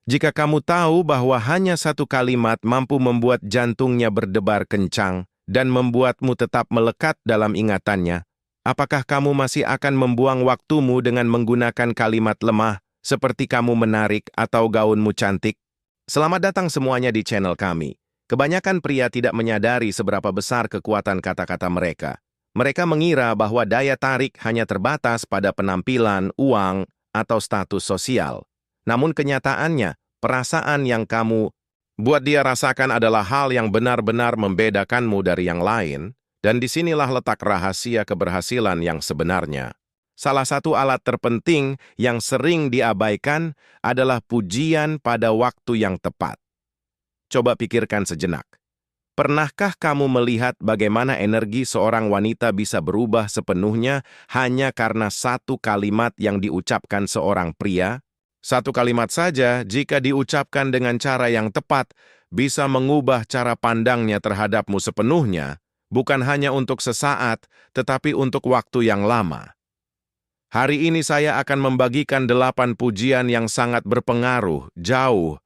Jika kamu tahu bahwa hanya satu kalimat mampu membuat jantungnya berdebar kencang dan membuatmu tetap melekat dalam ingatannya, apakah kamu masih akan membuang waktumu dengan menggunakan kalimat lemah seperti kamu menarik atau gaunmu cantik? Selamat datang semuanya di channel kami. Kebanyakan pria tidak menyadari seberapa besar kekuatan kata-kata mereka. Mereka mengira bahwa daya tarik hanya terbatas pada penampilan, uang, atau status sosial. Namun kenyataannya, perasaan yang kamu buat dia rasakan adalah hal yang benar-benar membedakanmu dari yang lain, dan disinilah letak rahasia keberhasilan yang sebenarnya. Salah satu alat terpenting yang sering diabaikan adalah pujian pada waktu yang tepat. Coba pikirkan sejenak. Pernahkah kamu melihat bagaimana energi seorang wanita bisa berubah sepenuhnya hanya karena satu kalimat yang diucapkan seorang pria? Satu kalimat saja, jika diucapkan dengan cara yang tepat, bisa mengubah cara pandangnya terhadapmu sepenuhnya, bukan hanya untuk sesaat, tetapi untuk waktu yang lama. Hari ini saya akan membagikan 8 pujian yang sangat berpengaruh, jauh,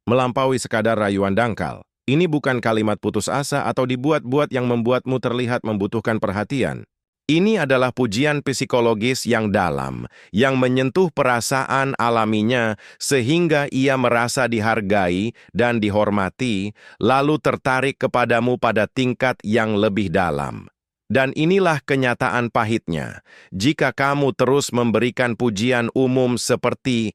melampaui sekadar rayuan dangkal. Ini bukan kalimat putus asa atau dibuat-buat yang membuatmu terlihat membutuhkan perhatian. Ini adalah pujian psikologis yang dalam, yang menyentuh perasaan alaminya sehingga ia merasa dihargai dan dihormati, lalu tertarik kepadamu pada tingkat yang lebih dalam. Dan inilah kenyataan pahitnya. Jika kamu terus memberikan pujian umum seperti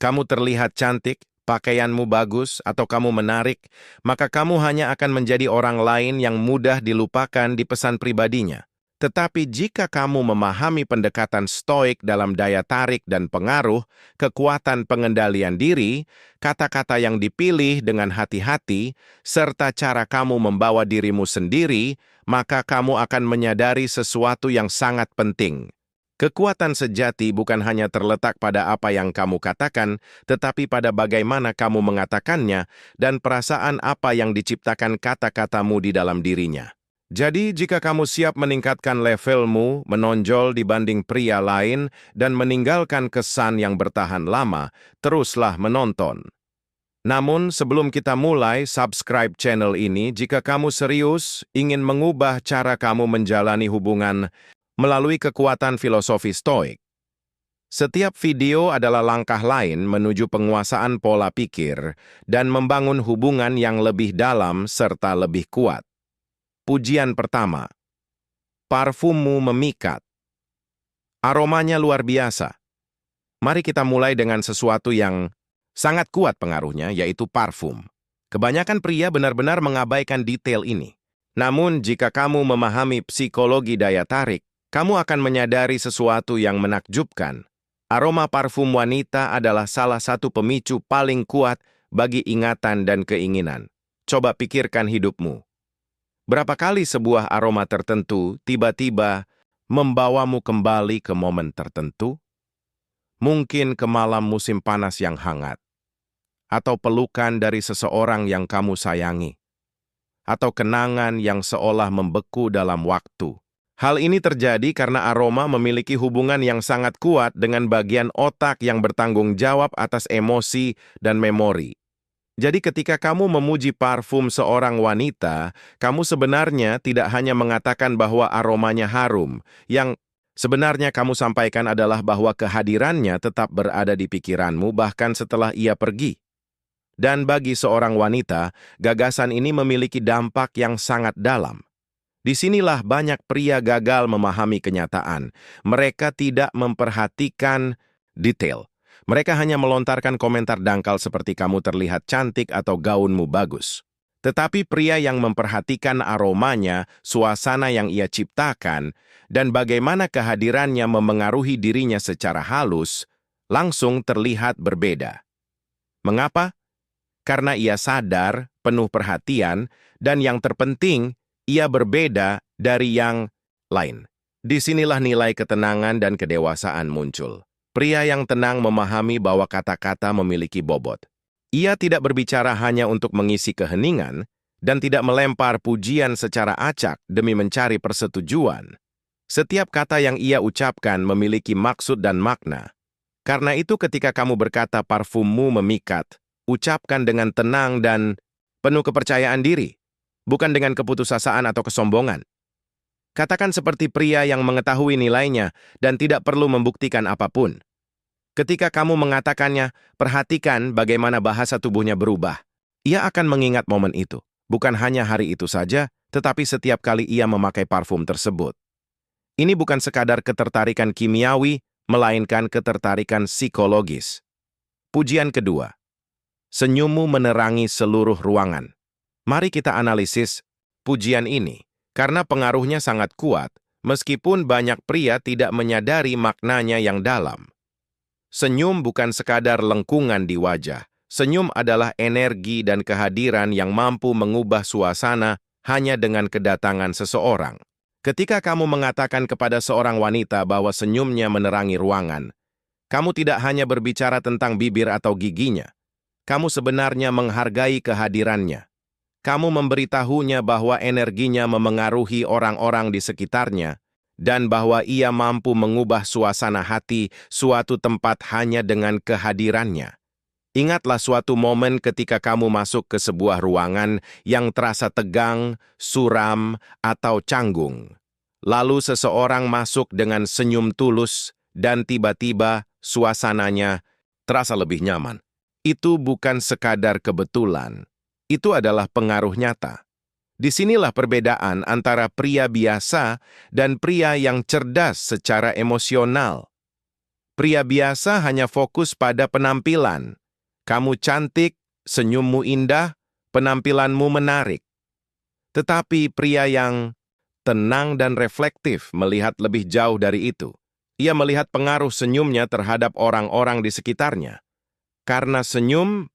kamu terlihat cantik, pakaianmu bagus, atau kamu menarik, maka kamu hanya akan menjadi orang lain yang mudah dilupakan di pesan pribadinya. Tetapi jika kamu memahami pendekatan stoik dalam daya tarik dan pengaruh, kekuatan pengendalian diri, kata-kata yang dipilih dengan hati-hati, serta cara kamu membawa dirimu sendiri, maka kamu akan menyadari sesuatu yang sangat penting. Kekuatan sejati bukan hanya terletak pada apa yang kamu katakan, tetapi pada bagaimana kamu mengatakannya dan perasaan apa yang diciptakan kata-katamu di dalam dirinya. Jadi, jika kamu siap meningkatkan levelmu, menonjol dibanding pria lain, dan meninggalkan kesan yang bertahan lama, teruslah menonton. Namun, sebelum kita mulai, subscribe channel ini jika kamu serius ingin mengubah cara kamu menjalani hubungan melalui kekuatan filosofi stoik. Setiap video adalah langkah lain menuju penguasaan pola pikir dan membangun hubungan yang lebih dalam serta lebih kuat. Pujian pertama. Parfummu memikat. Aromanya luar biasa. Mari kita mulai dengan sesuatu yang sangat kuat pengaruhnya, yaitu parfum. Kebanyakan pria benar-benar mengabaikan detail ini. Namun, jika kamu memahami psikologi daya tarik, kamu akan menyadari sesuatu yang menakjubkan. Aroma parfum wanita adalah salah satu pemicu paling kuat bagi ingatan dan keinginan. Coba pikirkan hidupmu. Berapa kali sebuah aroma tertentu tiba-tiba membawamu kembali ke momen tertentu? Mungkin ke malam musim panas yang hangat, atau pelukan dari seseorang yang kamu sayangi, atau kenangan yang seolah membeku dalam waktu. Hal ini terjadi karena aroma memiliki hubungan yang sangat kuat dengan bagian otak yang bertanggung jawab atas emosi dan memori. Jadi ketika kamu memuji parfum seorang wanita, kamu sebenarnya tidak hanya mengatakan bahwa aromanya harum. Yang sebenarnya kamu sampaikan adalah bahwa kehadirannya tetap berada di pikiranmu bahkan setelah ia pergi. Dan bagi seorang wanita, gagasan ini memiliki dampak yang sangat dalam. Disinilah banyak pria gagal memahami kenyataan. Mereka tidak memperhatikan detail. Mereka hanya melontarkan komentar dangkal seperti kamu terlihat cantik atau gaunmu bagus. Tetapi pria yang memperhatikan aromanya, suasana yang ia ciptakan, dan bagaimana kehadirannya memengaruhi dirinya secara halus, langsung terlihat berbeda. Mengapa? Karena ia sadar, penuh perhatian, dan yang terpenting, ia berbeda dari yang lain. Disinilah nilai ketenangan dan kedewasaan muncul. Pria yang tenang memahami bahwa kata-kata memiliki bobot. Ia tidak berbicara hanya untuk mengisi keheningan dan tidak melempar pujian secara acak demi mencari persetujuan. Setiap kata yang ia ucapkan memiliki maksud dan makna. Karena itu ketika kamu berkata parfummu memikat, Ucapkan dengan tenang dan penuh kepercayaan diri, bukan dengan keputusasaan atau kesombongan. Katakan seperti pria yang mengetahui nilainya dan tidak perlu membuktikan apapun. Ketika kamu mengatakannya, perhatikan bagaimana bahasa tubuhnya berubah. Ia akan mengingat momen itu, bukan hanya hari itu saja, tetapi setiap kali ia memakai parfum tersebut. Ini bukan sekadar ketertarikan kimiawi, melainkan ketertarikan psikologis. Pujian kedua. Senyummu menerangi seluruh ruangan. Mari kita analisis pujian ini, karena pengaruhnya sangat kuat, meskipun banyak pria tidak menyadari maknanya yang dalam. Senyum bukan sekadar lengkungan di wajah. Senyum adalah energi dan kehadiran yang mampu mengubah suasana hanya dengan kedatangan seseorang. Ketika kamu mengatakan kepada seorang wanita bahwa senyumnya menerangi ruangan, kamu tidak hanya berbicara tentang bibir atau giginya. Kamu sebenarnya menghargai kehadirannya. Kamu memberitahunya bahwa energinya memengaruhi orang-orang di sekitarnya dan bahwa ia mampu mengubah suasana hati suatu tempat hanya dengan kehadirannya. Ingatlah suatu momen ketika kamu masuk ke sebuah ruangan yang terasa tegang, suram, atau canggung. Lalu seseorang masuk dengan senyum tulus dan tiba-tiba suasananya terasa lebih nyaman. Itu bukan sekadar kebetulan. Itu adalah pengaruh nyata. Disinilah perbedaan antara pria biasa dan pria yang cerdas secara emosional. Pria biasa hanya fokus pada penampilan. Kamu cantik, senyummu indah, penampilanmu menarik. Tetapi pria yang tenang dan reflektif melihat lebih jauh dari itu. Ia melihat pengaruh senyumnya terhadap orang-orang di sekitarnya. Karena senyum